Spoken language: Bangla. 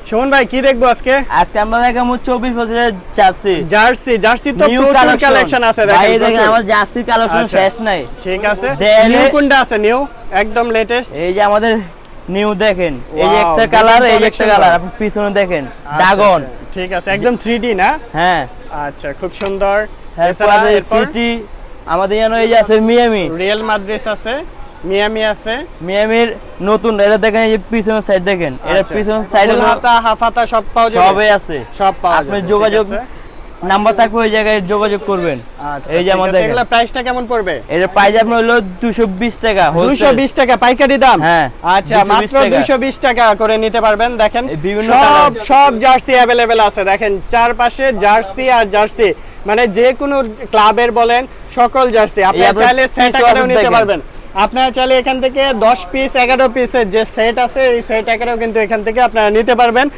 সুমন ভাই কি দেখবো আজকে? আজকে আমরা দেখাবো 24 বছরের জার্সি। জার্সি তো প্রচুর কালেকশন আছে ভাই দেখেন আমার জার্সি কালেকশন শেষ নাই। ঠিক আছে, নিউ কোনটা আছে? নিউ একদম লেটেস্ট। এই যে আমাদের নিউ দেখেন, এই যে একটা কালার, এই যে একটা কালার, আপনি পিছনে দেখেন ড্রাগন। ঠিক আছে, একদম 3D না? হ্যাঁ আচ্ছা, খুব সুন্দর। এছাড়া সিটি আমাদের এখানে এই যে আছে মিয়ামি, রিয়েল মাদ্রিদ আছে, মিয়ামি আছে। মিয়ামির নতুন, এটা দেখেন এই যে পিছনের সাইড দেখেন, এটা পিছনের সাইডে হাতা হাফ হাতা সব পাওয়া যাবে, সবই আছে, সব পাওয়া যাবে। আপনি যোগাযোগ নাম্বার থাকবে ওই জায়গায় যোগাযোগ করবেন। এই যে আমাদের এগুলা প্রাইসটা কেমন পড়বে? এর প্রাইস আপনার হলো 220 টাকা, 220 টাকা পাইকারি দাম। হ্যাঁ আচ্ছা, মাত্র 220 টাকা করে নিতে পারবেন। দেখেন বিভিন্ন সব জার্সি अवेलेबल আছে। দেখেন চারপাশে জার্সি আর জার্সি, মানে যে কোনো ক্লাবের বলেন সকল জার্সি আপনারা চাইলে সেট আকারেও নিতে পারবেন। আপনারা চাইলে এখান থেকে 10 পিস 11 পিসের যে সেট আছে এই সেট আকারেও কিন্তু এখান থেকে আপনারা নিতে পারবেন।